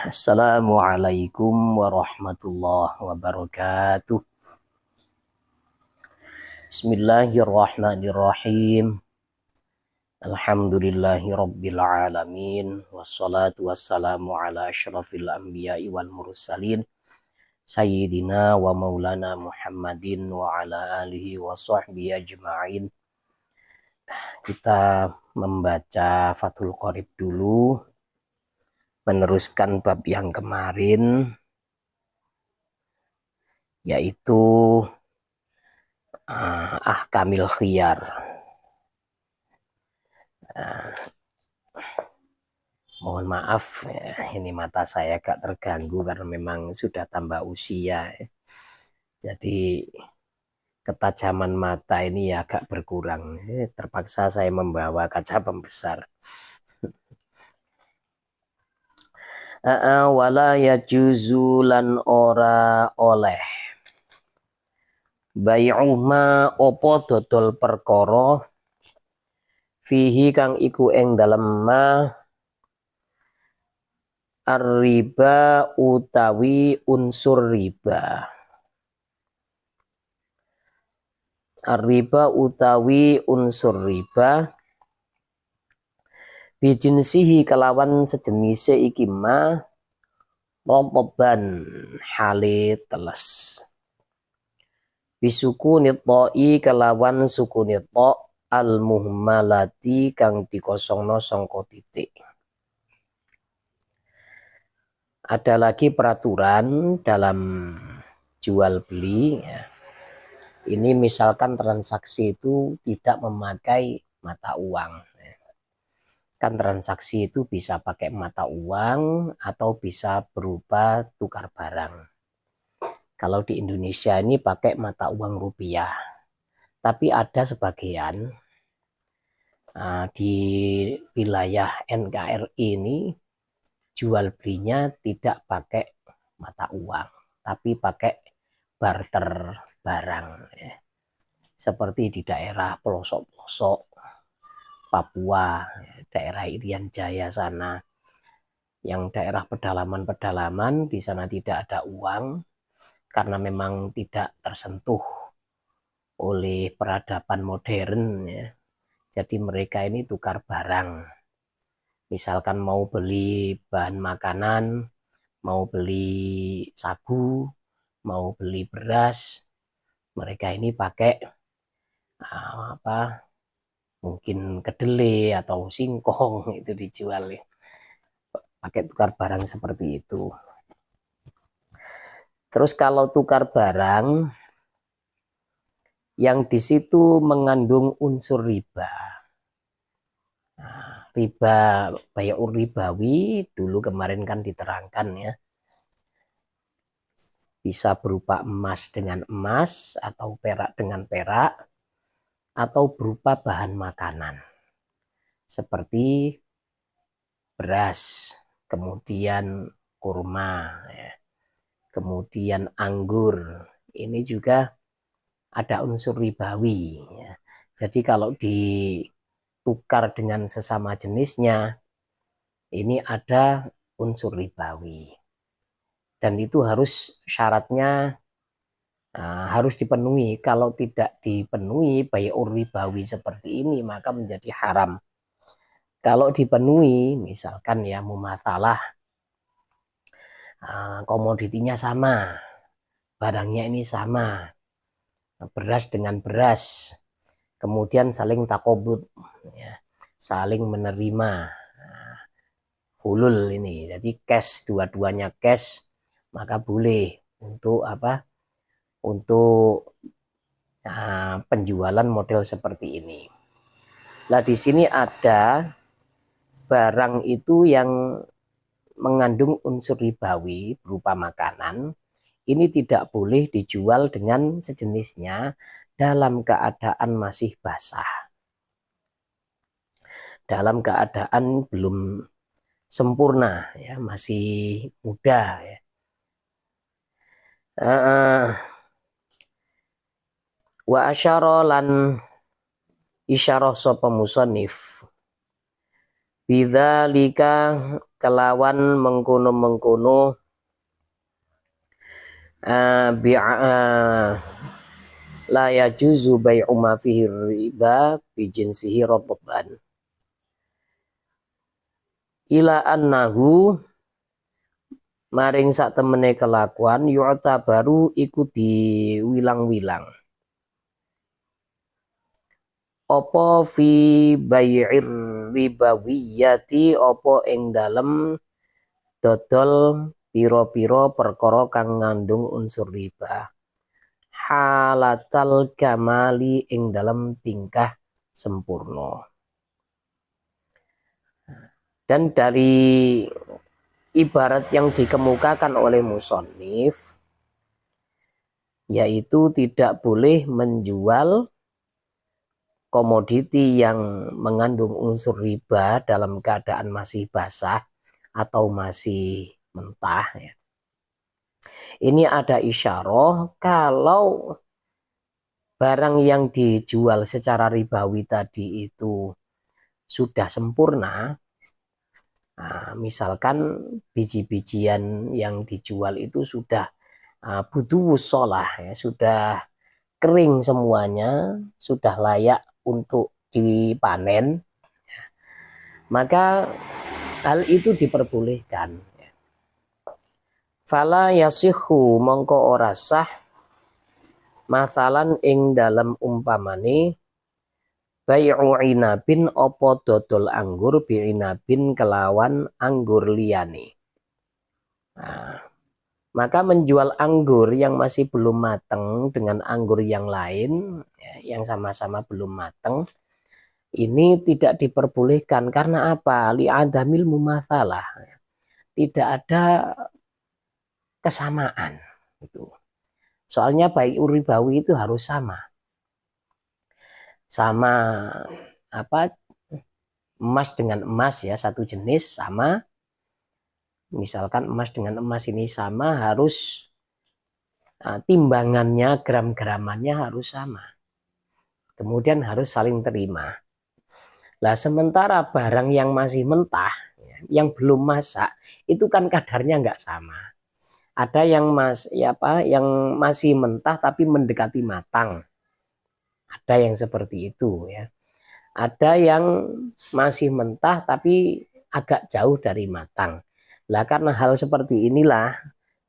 Assalamualaikum warahmatullahi wabarakatuh. Bismillahirrahmanirrahim. Alhamdulillahi rabbil alamin. Wassalatu wassalamu ala asyrafil anbiya'i wal mursalin. Sayyidina wa maulana Muhammadin wa ala alihi wa sahbihi ajma'in. Kita membaca Fathul Qorib dulu. Meneruskan bab yang kemarin, yaitu ahkamil khiyar. Mohon maaf ya, ini mata saya agak terganggu karena memang sudah tambah usia ya. Jadi ketajaman mata ini ya agak berkurang. Terpaksa saya membawa kaca pembesar. Wala yajuzulan ora oleh bai'uma opo dodol perkara fihi kang iku ing dalem ma ar-riba utawi unsur riba. Ar-riba utawi unsur riba bijinsihi kelawan sejenise iki ma rotoban hale teles. Bisukuni ta'i kelawan sukuni ta' al-muhmalati kang dikosongno sangka titik. Ada lagi peraturan dalam jual beli ya. Ini misalkan transaksi itu tidak memakai mata uang. Kan transaksi itu bisa pakai mata uang atau bisa berupa tukar barang. Kalau di Indonesia ini pakai mata uang rupiah. Tapi ada sebagian di wilayah NKRI ini jual belinya tidak pakai mata uang, tapi pakai barter barang. Ya. Seperti di daerah pelosok-pelosok Papua, daerah Irian Jaya sana, yang daerah pedalaman-pedalaman di sana tidak ada uang karena memang tidak tersentuh oleh peradaban modern ya. Jadi mereka ini tukar barang. Misalkan mau beli bahan makanan, mau beli sagu, mau beli beras, mereka ini pakai mungkin kedelai atau singkong itu dijual ya. Pakai tukar barang seperti itu. Terus kalau tukar barang yang di situ mengandung unsur riba. Riba bay'ur ribawi dulu kemarin kan diterangkan ya. Bisa berupa emas dengan emas atau perak dengan perak atau berupa bahan makanan. Seperti beras, kemudian kurma, ya. Kemudian anggur. Ini juga ada unsur ribawi. Ya. Jadi kalau ditukar dengan sesama jenisnya, ini ada unsur ribawi. Dan itu harus syaratnya harus dipenuhi. Kalau tidak dipenuhi bay'ur ribawi seperti ini, maka menjadi haram. Kalau dipenuhi, misalkan ya mumatsalah, komoditinya sama, barangnya ini sama, beras dengan beras, kemudian saling takobut, ya, saling menerima, hulul ini, jadi cash, dua-duanya cash, maka boleh untuk apa? Untuk penjualan model seperti ini. Nah di sini ada barang itu yang mengandung unsur ribawi berupa makanan, ini tidak boleh dijual dengan sejenisnya dalam keadaan masih basah. Dalam keadaan belum sempurna, ya, masih muda. Ya. Wa asyara lan isyarah sapa musannif bidzalika kelawan mengkono-mengkono la yajuzu bai'u ma fihi riba bi jinsihi radban ila annahu maring sak temene kelakuan yu'ta baru iku diwilang-wilang apa fi bai'ir ribawiyati apa ing dalem dodol piro-piro perkara kang ngandung unsur riba halatal kamali ing dalam tingkah sempurna. Dan dari ibarat yang dikemukakan oleh musonif yaitu tidak boleh menjual komoditi yang mengandung unsur riba dalam keadaan masih basah atau masih mentah ya. Ini ada isyarah kalau barang yang dijual secara ribawi tadi itu sudah sempurna, nah, misalkan biji-bijian yang dijual itu sudah butuh sholah, ya, sudah kering semuanya, sudah layak untuk dipanen, maka hal itu diperbolehkan. Fala yasihu mongko ora sah masalan ing dalam umpamane bai'u inabin opo dodol anggur bi'inabin kelawan anggur liyane. Nah, maka menjual anggur yang masih belum mateng dengan anggur yang lain ya, yang sama-sama belum mateng ini tidak diperbolehkan karena apa? Li'adamil mumatsalah. Tidak ada kesamaan itu. Soalnya bai'u ribawi itu harus sama. Sama apa emas dengan emas ya satu jenis sama, misalkan emas dengan emas ini sama harus timbangannya gram-gramannya harus sama, kemudian harus saling terima. Lah sementara barang yang masih mentah yang belum masak itu kan kadarnya nggak sama, ada yang yang masih mentah tapi mendekati matang. Ada yang seperti itu ya. Ada yang masih mentah tapi agak jauh dari matang. Lah karena hal seperti inilah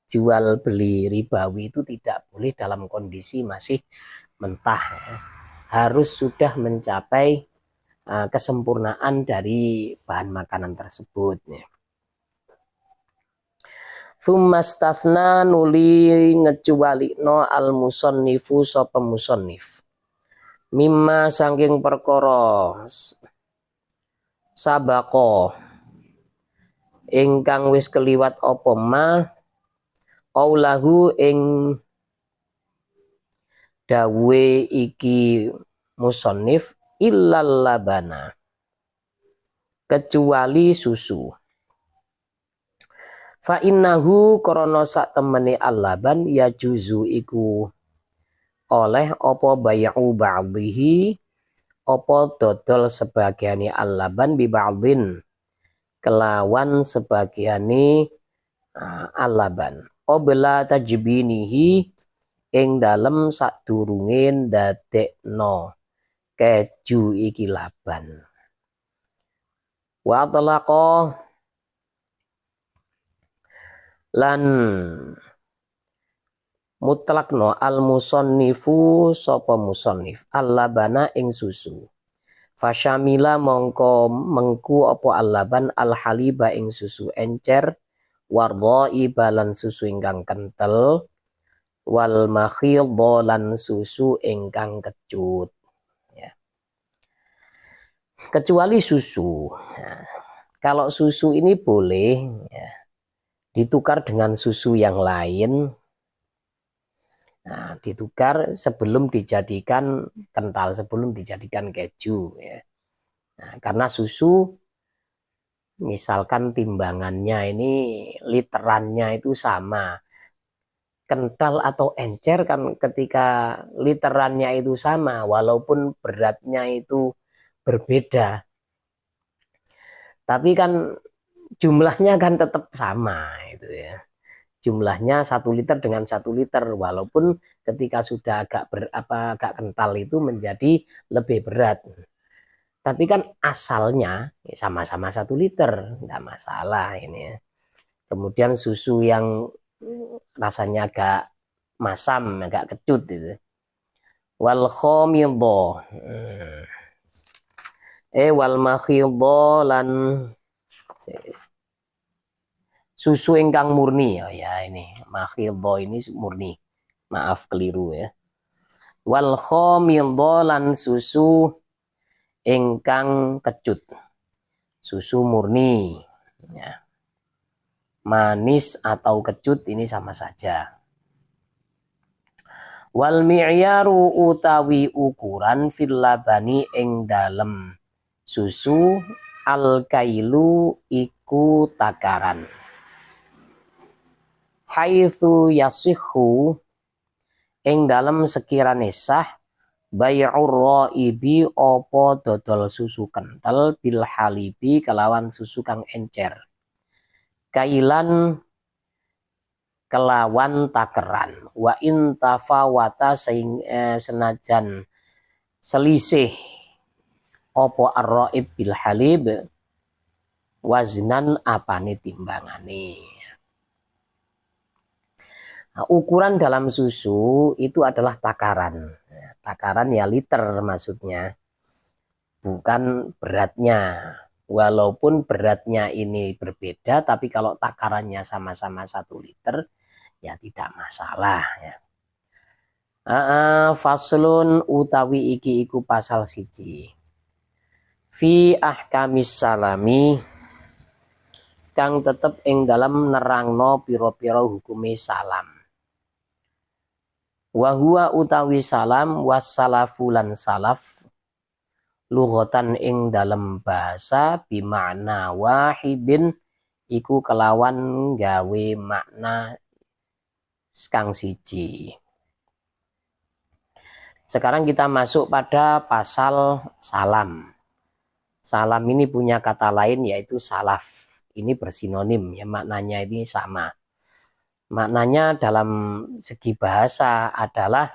jual beli ribawi itu tidak boleh dalam kondisi masih mentah ya. Harus sudah mencapai kesempurnaan dari bahan makanan tersebut ya. Tsummastatsna nuli ngecuwalikno al musonnifu sapa musonnif mimma saking perkara sabako ingkang wis keliwat apa ma qaulahu ing dawe iki musannif illal labana kecuali susu fa innahu krana sak temene al-laban ya juzu iku oleh apa bai'u ba'dhihi apa dodol sebagiane al-laban bi ba'dhin kelawan sebagiane al-laban qabla tajbinihi ing dalem sadurunge ndadekno keju iki laban wa talaqa lan mutlakno al musannifu sapa musannif al-labana ing susu fasyamila mongko mengku apa al-laban al-haliba ing susu encer wardai balan susu ingkang kentel wal makhidha lan susu ingkang kecut ya. Kecuali susu ya. Kalau susu ini boleh ya, ditukar dengan susu yang lain. Nah, ditukar sebelum dijadikan kental, sebelum dijadikan keju ya. Nah, karena susu misalkan timbangannya ini literannya itu sama. Kental atau encer kan ketika literannya itu sama walaupun beratnya itu berbeda. Tapi kan jumlahnya kan tetap sama itu ya. Jumlahnya 1 liter dengan 1 liter, walaupun ketika sudah agak kental itu menjadi lebih berat. Tapi kan asalnya sama-sama 1 liter, nggak masalah ini ya. Kemudian susu yang rasanya agak masam, agak kecut itu. Wal khomidho, wal makhidho lan susu ingkang murni. Oh ya, ini makhidho ini murni. Maaf keliru ya. Wal khomidho lan susu ingkang kecut. Susu murni. Ya. Manis atau kecut ini sama saja. Wal mi'yaru utawi ukuran fil labani ing dalem susu al kailu iku takaran. Haitsu yasihu ing dalem sekirane sah bai'ur raibi apa dodol susu kental bil halibi kelawan susu kang encer. Kailan kelawan takeran wa in tafawata senajan selisih opo arraib bil halib waznan apane timbangane. Nah, ukuran dalam susu itu adalah takaran. Takaran ya liter maksudnya, bukan beratnya. Walaupun beratnya ini berbeda, tapi kalau takarannya sama-sama 1 liter, ya tidak masalah ya. Faslun utawi iki iku pasal siji. Fi ahkamis salami kang tetep ing dalam nerangno piro-piro hukume salam. Wa huwa utawi salam wassalafu lan salaf lughatan ing dalam bahasa bimakna wahidin iku kelawan gawe makna kang siji. Sekarang kita masuk pada pasal salam. Salam ini punya kata lain yaitu salaf. Ini bersinonim ya, maknanya ini sama. Maknanya dalam segi bahasa adalah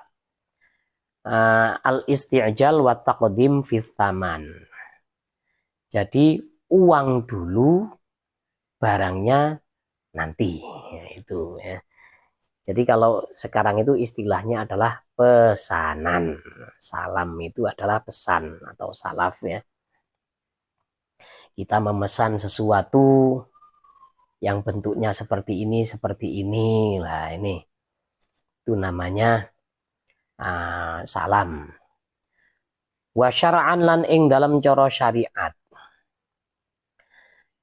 al-isti'jal wa taqdim fi tsaman. Jadi uang dulu, barangnya nanti. Ya, itu ya. Jadi kalau sekarang itu istilahnya adalah pesanan. Salam itu adalah pesan atau salaf ya. Kita memesan sesuatu yang bentuknya seperti ini lah, ini itu namanya salam. Wa syara'an lan ing dalam cara syariat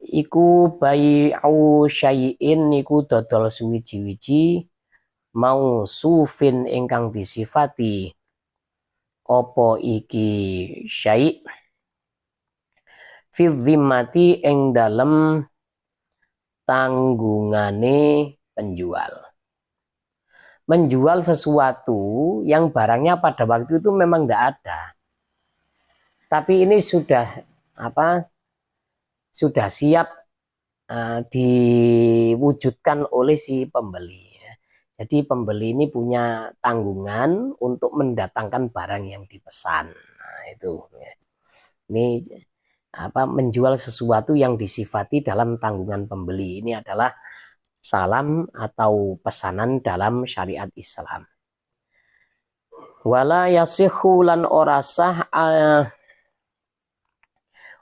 iku bai'u syai'in iku dodol suwiji-wiji mausufin ingkang disifati opo iki syai' fi dhimmati ing dalem tanggungane penjual. Menjual sesuatu yang barangnya pada waktu itu memang tidak ada. Tapi ini sudah sudah siap diwujudkan oleh si pembeli. Jadi pembeli ini punya tanggungan untuk mendatangkan barang yang dipesan. Nah, itu. Ini menjual sesuatu yang disifati dalam tanggungan pembeli. Ini adalah salam atau pesanan dalam syariat Islam. Wala yasihhu lan ora sah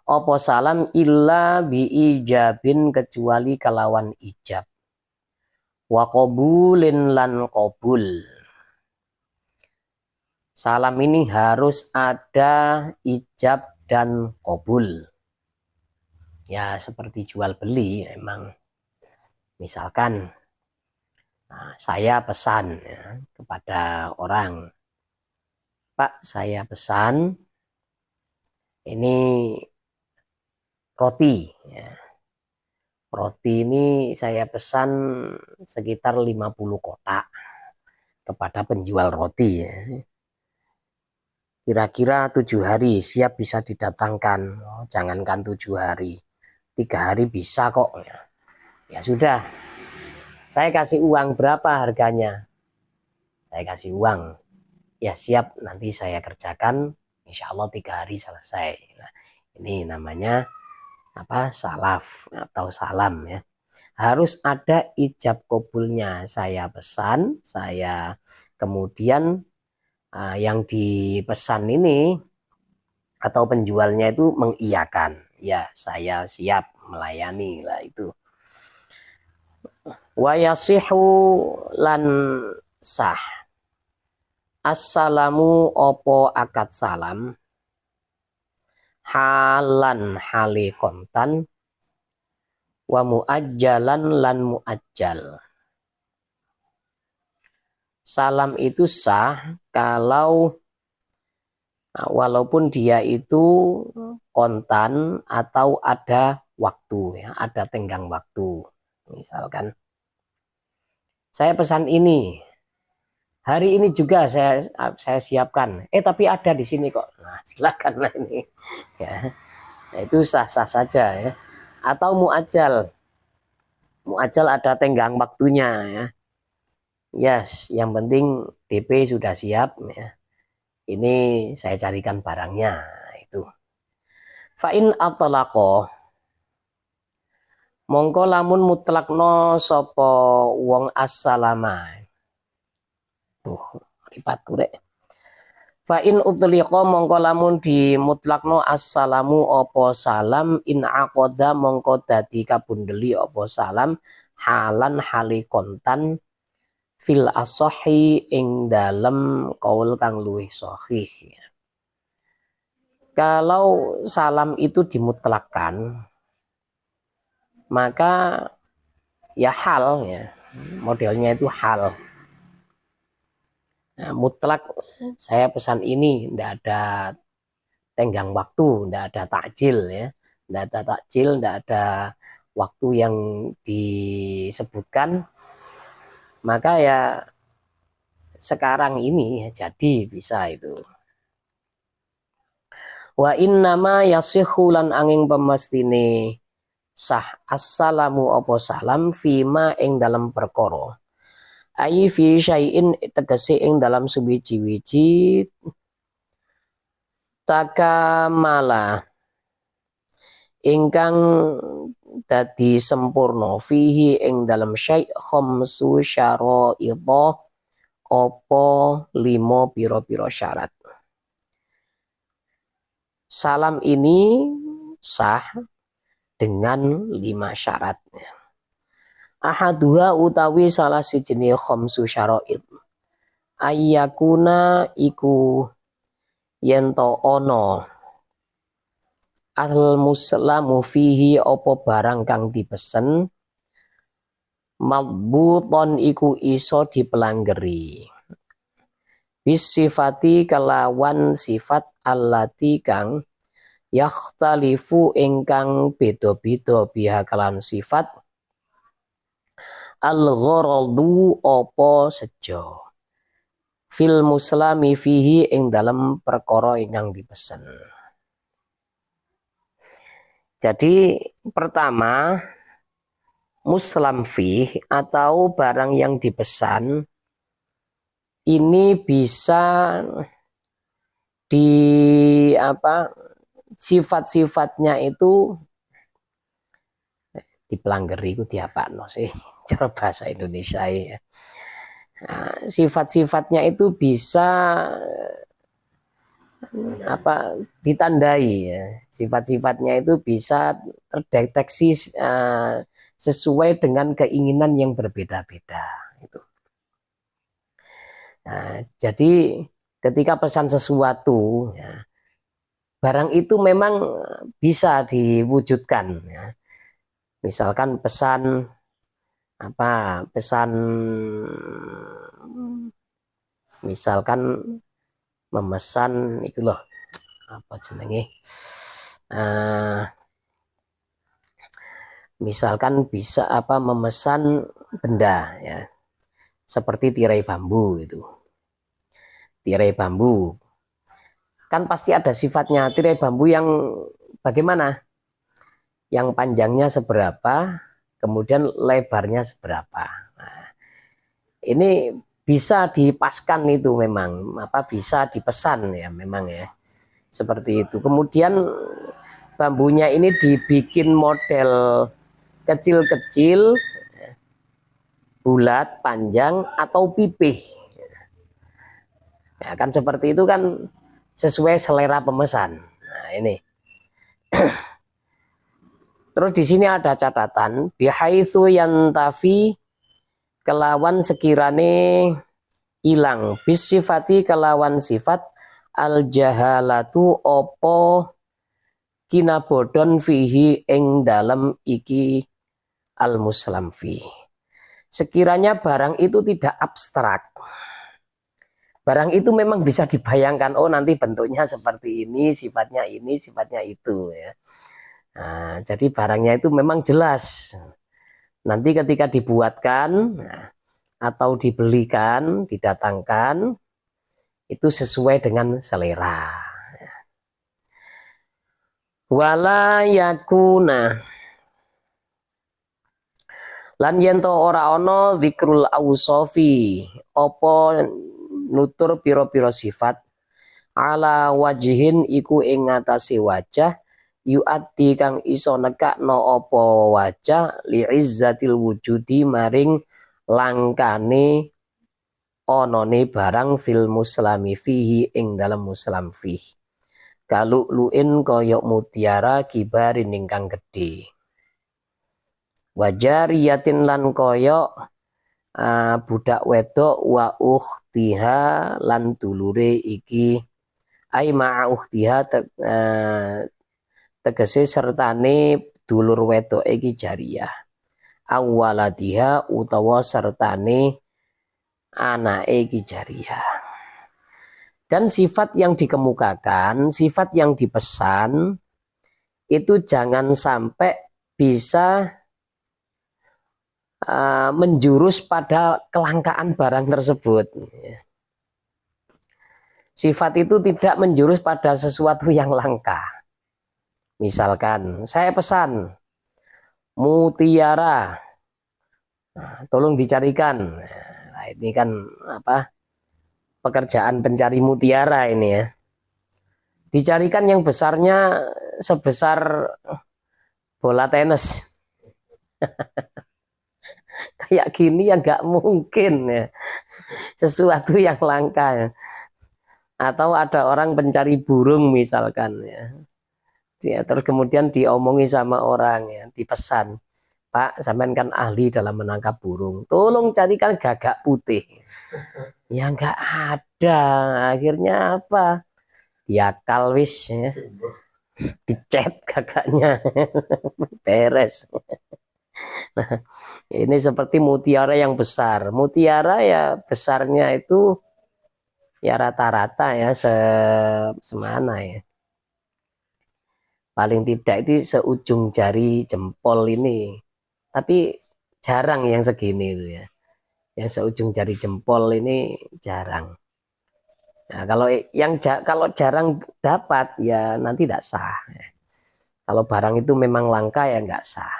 opo salam illa bi ijabin kecuali kalawan ijab. Wa qabulin lan qabul. Salam ini harus ada ijab dan qabul. Ya seperti jual beli emang. Misalkan saya pesan ya, kepada orang, Pak saya pesan ini roti ya. Roti ini saya pesan sekitar 50 kotak kepada penjual roti ya. Kira-kira 7 hari siap bisa didatangkan. Jangankan 7 hari, 3 hari bisa kok. Ya sudah, saya kasih uang, berapa harganya? Saya kasih uang, ya siap, nanti saya kerjakan, insya Allah 3 hari selesai. Nah, ini namanya apa? Salaf atau salam ya. Harus ada ijab kabulnya. Saya pesan, saya kemudian yang dipesan ini atau penjualnya itu mengiyakan, ya saya siap melayani lah itu. Wa yasihu lan sah assalamu opo akad salam halan hali kontan wa muajjalan lan muajjal. Salam itu sah kalau walaupun dia itu kontan atau ada waktu, ya, ada tenggang waktu. Misalkan saya pesan ini, hari ini juga saya siapkan. Tapi ada di sini kok. Nah, silakan lah ini. Ya, nah, itu sah-sah saja ya. Atau muajjal. Muajjal ada tenggang waktunya ya. Yes, yang penting DP sudah siap ya. Ini saya carikan barangnya itu. Fa'in atlaqo mongko lamun mutlakno sopo wong assalama. Ripatku rek. Fa'in utliqa mongko lamun di mutlakno assalamu opo salam in aqoda mongko dadi kabundeli opo salam halan hali kontan fil asohi ing dalem kaul kang luwih sahih. Kalau salam itu dimutlakkan, maka ya hal ya, modelnya itu hal. Nah, mutlak saya pesan ini, tidak ada tenggang waktu, tidak ada takjil ya, tidak ada takjil, tidak ada waktu yang disebutkan, maka ya sekarang ini ya, jadi bisa itu. Wa innama yasihu lan angin pemestine sah assalamu opo salam fima ing dalam perkara. Ai fi syai'in tegese ing dalam suwiji-wiji takamala ingkang dadi sempurna fihi ing dalam syai' khamsu syara'idha opo 5 pira-pira syarat. Salam ini sah dengan 5 syarat. Ahaduha utawi salah sijine khamsu syara'id. Ayyakuna iku yento ono al muslamu fihi opo barang kang dipesen madbuton iku iso dipelanggeri bisifati kelawan sifat allati kang yakhtalifu ingkang beda-beda biha kelan sifat al-gharadu opo sejo fil muslami fihi ing dalam perkara ingkang dipesen. Jadi pertama muslam fih atau barang yang dipesan ini bisa di apa sifat-sifatnya itu dipelangggeri itu diapakno sih cara bahasa Indonesia ya. Nah, sifat-sifatnya itu bisa ditandai ya. Sifat-sifatnya itu bisa terdeteksi sesuai dengan keinginan yang berbeda-beda itu. Nah, jadi ketika pesan sesuatu ya, barang itu memang bisa diwujudkan ya. Misalkan pesan misalkan memesan itu loh apa jenenge misalkan bisa memesan benda ya seperti tirai bambu itu. Tirai bambu kan pasti ada sifatnya. Tirai bambu yang bagaimana? yang panjangnya seberapa, kemudian lebarnya seberapa. Nah, ini bisa dipaskan itu memang, bisa dipesan ya memang ya. Seperti itu. Kemudian bambunya ini dibikin model kecil-kecil, bulat, panjang atau pipih. Ya, kan seperti itu kan sesuai selera pemesan. Nah, ini. Terus di sini ada catatan bihaitsu yantafi kelawan sekirane ilang bisifati kelawan sifat al jahalatu opo kinabodon fihi ing dalam iki al muslam fi. Sekiranya barang itu tidak abstrak, barang itu memang bisa dibayangkan, oh nanti bentuknya seperti ini, sifatnya itu ya. Nah, jadi barangnya itu memang jelas. Nanti ketika dibuatkan atau dibelikan, didatangkan, itu sesuai dengan selera. Wala yakuna lan yento ora ono zikrul awsofi opo nutur piro-piro sifat ala wajihin iku ing ngatasi wajah yu'ati kang iso nekakno opo wajah li'izzatil wujudi maring langkane onone barang fil muslami fihi ing dalam muslam fihi kalu'luin koyok mutiara kibarin ingkang gede wajariyatin lan koyok budak wedok wa ukhtiha lan dulure iki ai ma'a ukhtiha tegese sertane dulur wedok iki jariyah awwaladiha utawa sertane anake iki jariyah. Dan sifat yang dikemukakan, sifat yang dipesan itu jangan sampai bisa menjurus pada kelangkaan barang tersebut. Sifat itu tidak menjurus pada sesuatu yang langka. Misalkan saya pesan mutiara, tolong dicarikan. Nah, ini kan pekerjaan pencari mutiara ini ya. Dicarikan yang besarnya sebesar bola tenis. Kayak gini ya nggak mungkin ya. Sesuatu yang langka ya. Atau ada orang pencari burung misalkan ya. Terus kemudian diomongi sama orang ya, dipesan, Pak, sampean kan ahli dalam menangkap burung, tolong carikan gagak putih. Ya nggak ada. Akhirnya apa? Diakal wis ya. Dicet gagaknya. Beres. Nah, ini seperti mutiara yang besar. Mutiara ya besarnya itu ya rata-rata ya semana ya. Paling tidak itu seujung jari jempol ini. Tapi jarang yang segini itu ya. Yang seujung jari jempol ini jarang. Nah, kalau jarang dapat ya nanti tidak sah. Kalau barang itu memang langka ya nggak sah.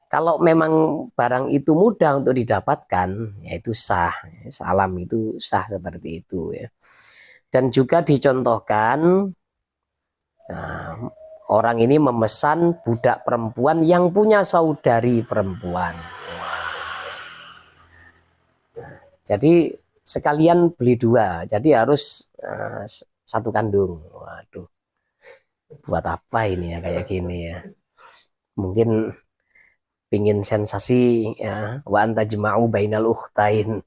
Kalau memang barang itu mudah untuk didapatkan, ya itu sah. Salam itu sah seperti itu ya. Dan juga dicontohkan orang ini memesan budak perempuan yang punya saudari perempuan. Jadi sekalian beli dua, jadi harus satu kandung. Waduh, buat apa ini ya kayak gini ya? Mungkin pingin sensasi ya, wa anta jema'u bainal ukhtain.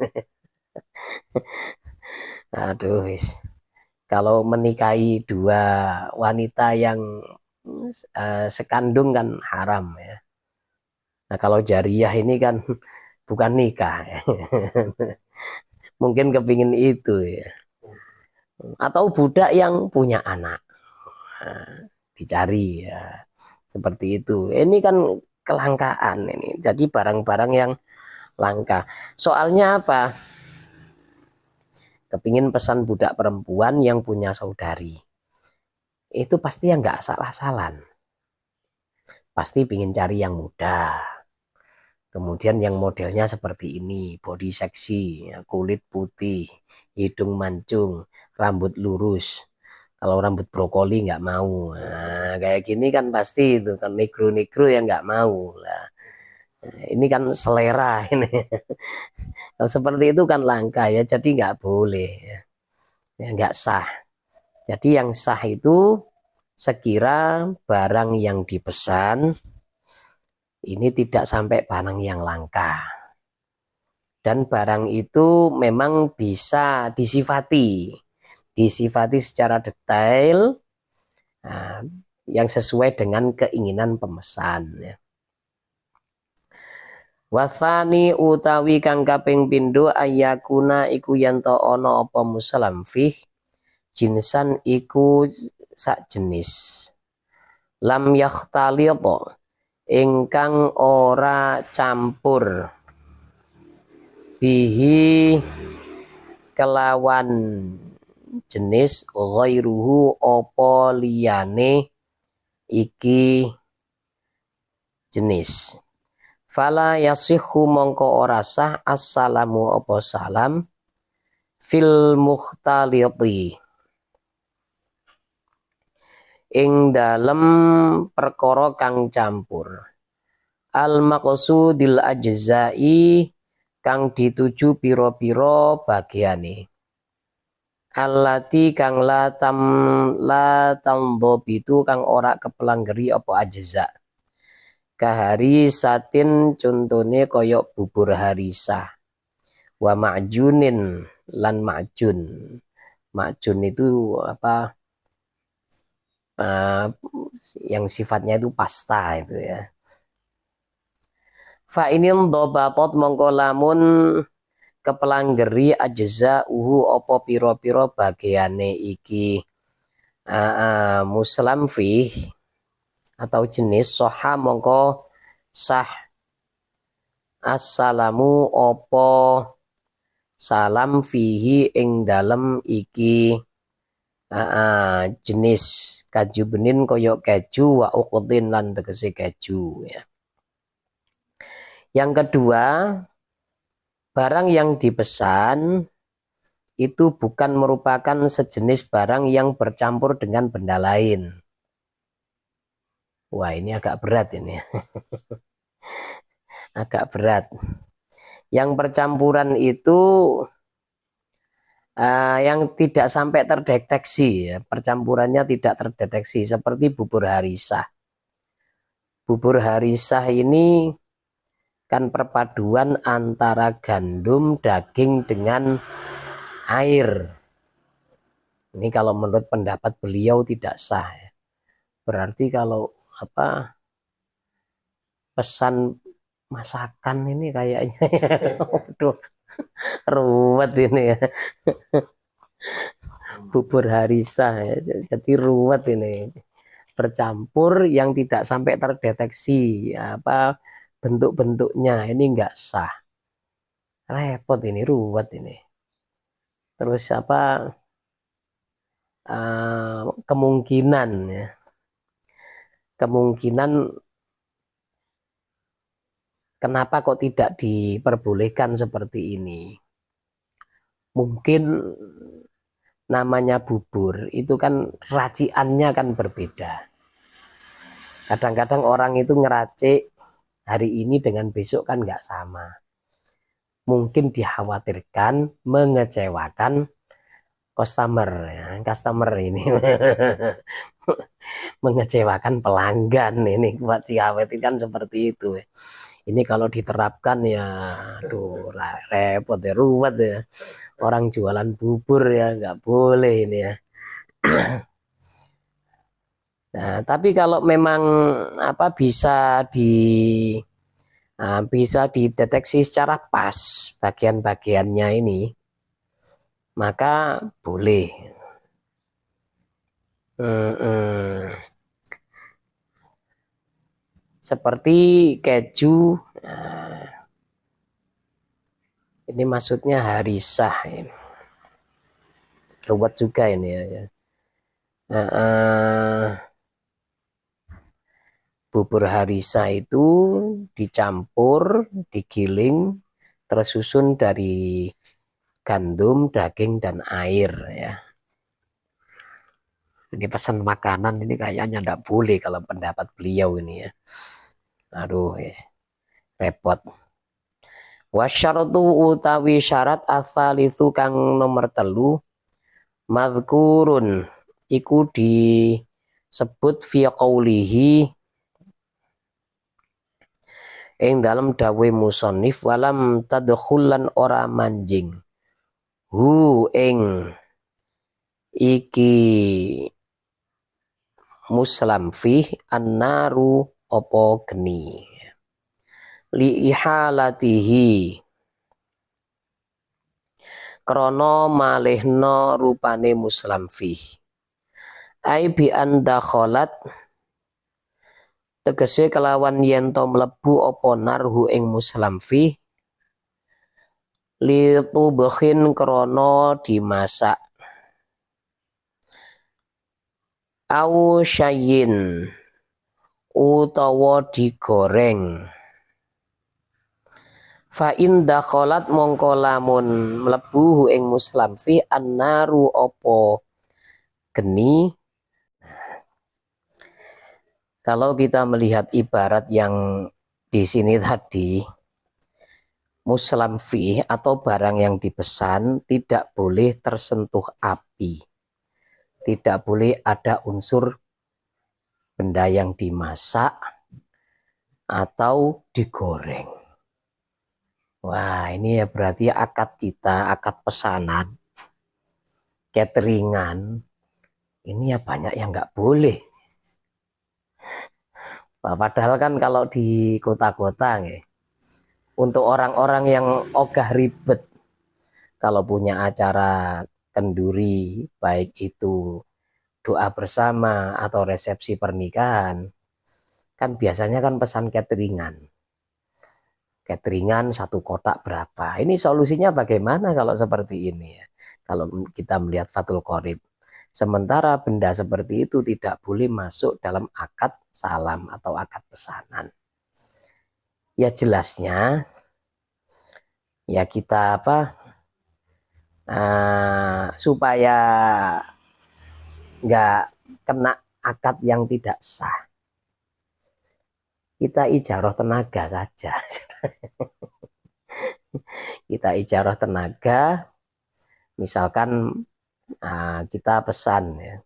Aduh, kalau menikahi dua wanita yang sekandung kan haram ya. Nah kalau jariyah ini kan bukan nikah ya. Mungkin kepingin itu ya. Atau budak yang punya anak, nah, dicari ya seperti itu. Ini kan kelangkaan ini, jadi barang-barang yang langka. Soalnya apa? Kepingin pesan budak perempuan yang punya saudari, itu pasti yang nggak salah-salan. pasti ingin cari yang muda. Kemudian yang modelnya seperti ini, body seksi, kulit putih, hidung mancung, rambut lurus. Kalau rambut brokoli nggak mau. Nah, kayak gini kan pasti itu kan negro-negro yang nggak mau. Nah, ini kan selera ini. Kalau seperti itu kan langka ya, jadi nggak boleh, ya, nggak sah. Jadi yang sah itu sekira barang yang dipesan ini tidak sampai barang yang langka. Dan barang itu memang bisa disifati secara detail, nah, yang sesuai dengan keinginan pemesan. Ya. Wathani utawi kang kaping pindho ayakuna iku yanto ono apa musalam fih jinsan iku sak jenis. Lam yakhtalidha ingkang ora campur bihi kelawan jenis ghairuhu apa liyane iki jenis. Fala yasihhu mongko ora sah assalamu apa salam fil mukhtaliti ing dalem perkara kang campur. Al maqsudil ajza'i kang dituju piro-piro bagiane. Allati kang la tamdhabitu kang ora kepelanggeri apa ajza. Kahari satin contone koyok bubur harisa. Wa ma'junin lan ma'jun. Ma'jun itu apa? Yang sifatnya itu pasta itu ya. Fa inil dobatot mongko lamun kepelanggeri ajza opo piro-piro bagiane iki muslam fih atau jenis soha mongko sah assalamu opo salam fihi ing dalem iki jenis kaju benin koyok keju wa uqdin lan tegese keju ya. Yang kedua, barang yang dipesan itu bukan merupakan sejenis barang yang bercampur dengan benda lain. Wah, ini agak berat ini. Agak berat. Yang percampuran itu yang tidak sampai terdeteksi ya. Percampurannya tidak terdeteksi seperti bubur harisah. Bubur harisah ini kan perpaduan antara gandum, daging dengan air. Ini kalau menurut pendapat beliau tidak sah. Ya. Berarti kalau apa pesan masakan ini kayaknya aduh, ruwet ini ya. Bubur harisah ya. Jadi ruwet ini. Bercampur yang tidak sampai terdeteksi apa bentuk-bentuknya ini enggak sah. Repot ini, ruwet ini. Terus apa kemungkinan ya. Kemungkinan kenapa kok tidak diperbolehkan seperti ini? Mungkin namanya bubur itu kan raciannya kan berbeda. Kadang-kadang orang itu ngeracik hari ini dengan besok kan nggak sama. Mungkin dikhawatirkan mengecewakan customer ya. Customer ini mengecewakan pelanggan ini buat dikhawatirkan seperti itu. Ini kalau diterapkan ya aduh repot ya, ruwet ya. Orang jualan bubur ya nggak boleh ini ya. Nah, tapi kalau memang apa bisa dideteksi secara pas bagian-bagiannya ini, maka boleh. Seperti keju, nah, ini maksudnya harisah ini. Ruwet juga ini ya. Bubur harisa itu dicampur, digiling, tersusun dari gandum, daging, dan air ya. Ini pesan makanan ini kayaknya enggak boleh kalau pendapat beliau ini ya. Aduh, yes. Repot. Wasyaratu utawi syarat asalisu kang nomor telu madhkurun iku disebut fi qaulihi ing dalam dawe musannif walam tadkhulan ora manjing hu ing iki muslam fi annaru opo geni li ihalatihi krono malihno rupane muslam fi ai bi anda kholat tegese kelawan yen to mlebu apa narhu ing muslam fi li tubkhin krono dimasak au syayyin utawa digoreng fa in dakhalat mongko lamun mlebu ing muslam fi annaru apa geni. Kalau kita melihat ibarat yang di sini tadi, muslam fi atau barang yang dipesan tidak boleh tersentuh api. Tidak boleh ada unsur benda yang dimasak atau digoreng. Wah, ini ya berarti akad kita, akad pesanan, cateringan, ini ya banyak yang nggak boleh. Padahal kan kalau di kota-kota untuk orang-orang yang ogah ribet, kalau punya acara kenduri, baik itu doa bersama atau resepsi pernikahan, kan biasanya kan pesan cateringan. Cateringan satu kotak berapa? Ini solusinya bagaimana kalau seperti ini ya? Kalau kita melihat Fathul Qorib. Sementara benda seperti itu tidak boleh masuk dalam akad salam atau akad pesanan. Ya jelasnya, ya kita supaya nggak kena akad yang tidak sah. Kita ijarah tenaga saja. Kita ijarah tenaga, misalkan kita pesan ya.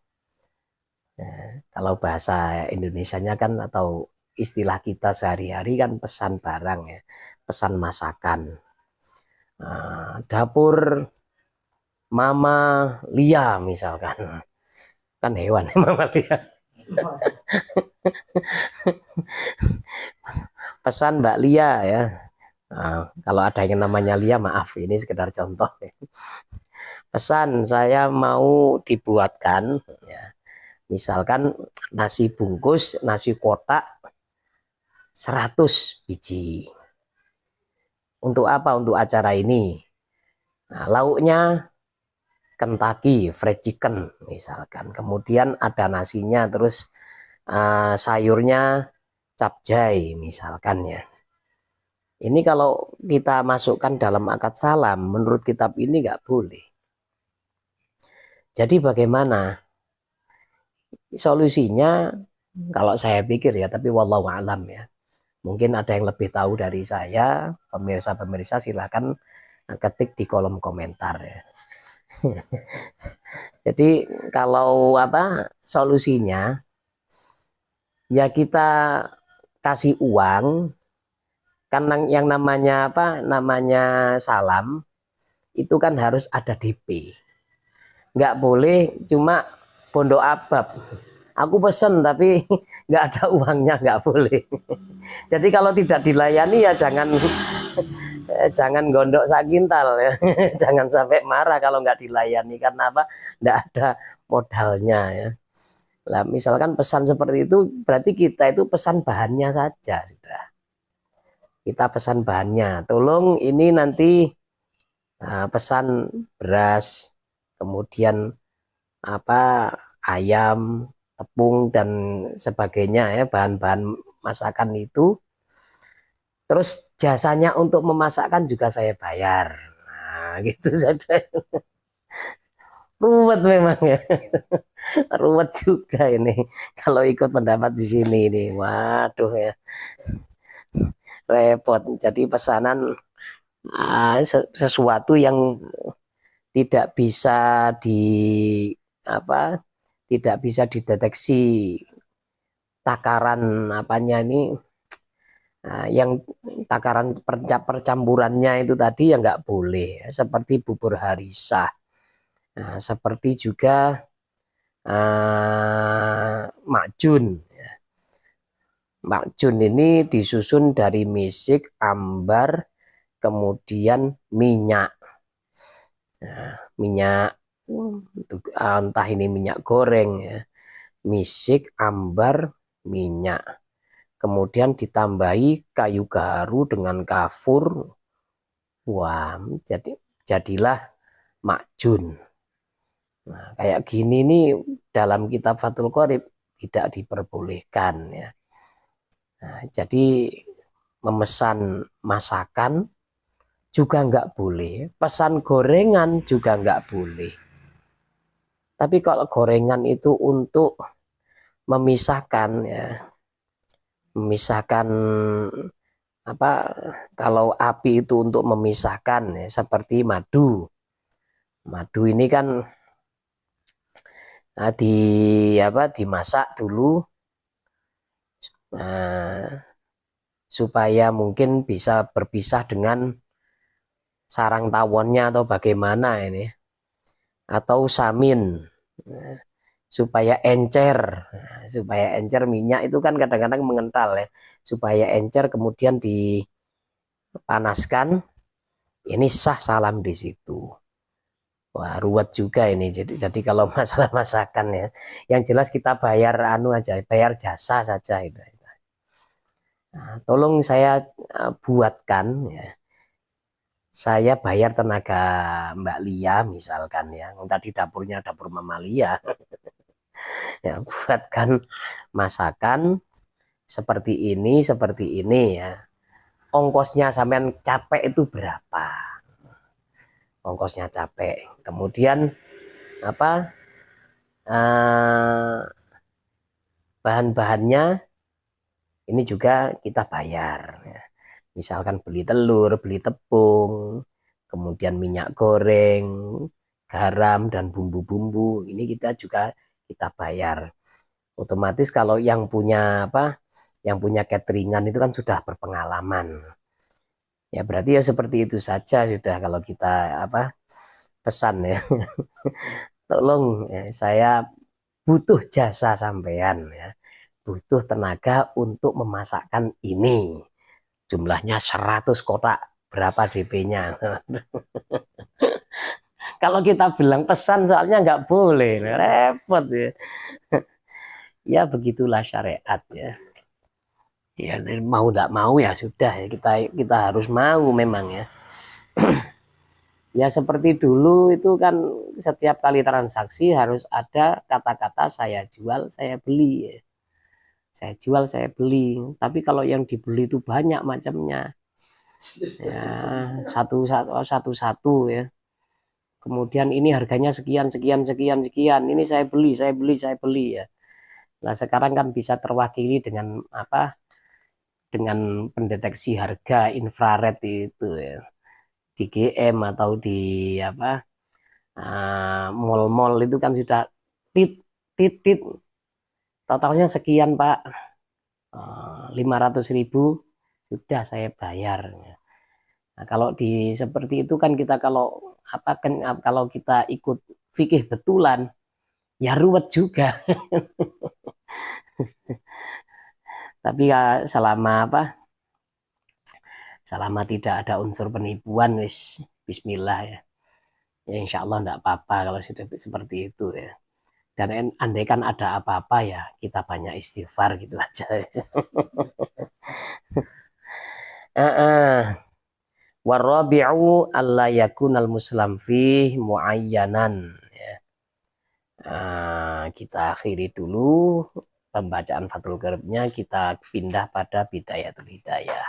Kalau bahasa Indonesianya kan atau istilah kita sehari-hari kan pesan barang ya, pesan masakan. Dapur Mama Lia misalkan, kan hewan Mama Lia. Pesan Mbak Lia ya. Kalau ada yang namanya Lia maaf, ini sekedar contoh. Pesan saya mau dibuatkan ya, misalkan nasi bungkus, nasi kotak 100 biji. Untuk apa? Untuk acara ini. Nah, lauknya Kentucky Fried Chicken misalkan. Kemudian ada nasinya, terus sayurnya capcay misalkan ya. Ini kalau kita masukkan dalam akad salam, menurut kitab ini nggak boleh. Jadi bagaimana? Solusinya kalau saya pikir ya, tapi wallahu alam ya. Mungkin ada yang lebih tahu dari saya, pemirsa-pemirsa silakan ketik di kolom komentar ya. Jadi kalau solusinya ya kita kasih uang, kan yang namanya namanya salam itu kan harus ada DP. Nggak boleh cuma bondo abab. Aku pesen tapi nggak ada uangnya, nggak boleh. Jadi kalau tidak dilayani ya jangan gondok sakintal ya. Jangan sampai marah kalau nggak dilayani, karena nggak ada modalnya ya. Lah misalkan pesan seperti itu berarti kita itu pesan bahannya saja sudah. Kita pesan bahannya. Tolong ini nanti pesan beras, kemudian ayam, tepung dan sebagainya ya, bahan-bahan masakan itu. Terus jasanya untuk memasakkan juga saya bayar. Nah, gitu saja. Ruwet memang ya. Ruwet juga ini kalau ikut pendapat di sini ini. Waduh ya, repot. Jadi pesanan sesuatu yang tidak bisa apa? Tidak bisa dideteksi takaran apanya ini. Nah, yang takaran percampurannya itu tadi ya nggak boleh, seperti bubur harisa. Nah, seperti juga makjun. Makjun ini disusun dari misik, ambar, kemudian minyak. Nah, minyak entah ini minyak goreng ya, misik, ambar, minyak. Kemudian ditambahi kayu gaharu dengan kafur. Wah, jadilah makjun. Nah, kayak gini nih dalam kitab Fathul Qorib tidak diperbolehkan ya. Nah, jadi memesan masakan juga nggak boleh, pesan gorengan juga nggak boleh. Tapi kalau gorengan itu untuk memisahkan ya, memisahkan apa? Kalau api itu untuk memisahkan ya, seperti madu. Madu ini kan dimasak dulu supaya mungkin bisa berpisah dengan sarang tawonnya atau bagaimana ini, atau samin supaya encer minyak itu kan kadang-kadang mengental ya, supaya encer kemudian dipanaskan, ini sah salam di situ. Wah, ruwet juga ini. Jadi kalau masalah masakan ya, yang jelas kita bayar bayar jasa saja itu. Nah, tolong saya buatkan ya. Saya bayar tenaga Mbak Lia misalkan ya. Tadi dapurnya dapur Mama Lia. Ya, buatkan masakan seperti ini ya. Ongkosnya sampean capek itu berapa? Ongkosnya capek. Kemudian bahan-bahannya ini juga kita bayar ya. Misalkan beli telur, beli tepung, kemudian minyak goreng, garam dan bumbu-bumbu, ini kita juga kita bayar. Otomatis kalau yang punya yang punya cateringan itu kan sudah berpengalaman. Ya berarti ya seperti itu saja sudah kalau kita pesan ya. Tolong ya, saya butuh jasa sampean ya. Butuh tenaga untuk memasakkan ini. Jumlahnya 100 kotak, berapa DP-nya? Kalau kita bilang pesan soalnya nggak boleh, repot ya. Ya begitulah syariat ya. Ya mau nggak mau ya sudah ya, kita harus mau memang ya. Ya seperti dulu itu kan setiap kali transaksi harus ada kata-kata saya jual, saya beli ya. Saya jual, saya beli. Tapi kalau yang dibeli itu banyak macamnya. Ya, satu-satu ya. Kemudian ini harganya sekian, sekian, sekian, sekian. Ini saya beli, saya beli, saya beli ya. Nah sekarang kan bisa terwakili dengan dengan pendeteksi harga infrared itu ya. Di GM atau di mall-mall itu kan sudah tit, tit, tit. Totalnya sekian Pak. 500.000 sudah saya bayar. Nah, kalau seperti itu kan kita kalau kita ikut fikih betulan ya ruwet juga. Tapi ya selama selama tidak ada unsur penipuan bismillah ya. Ya insya Allah enggak apa-apa kalau sudah seperti itu ya. Dan andai kan ada apa-apa ya kita banyak istighfar gitu aja. Warabi'u alla yakunal muslim fih muayyanan ya. Kita akhiri dulu pembacaan Fathul Qaribnya kita pindah pada Bidayatul Hidayah.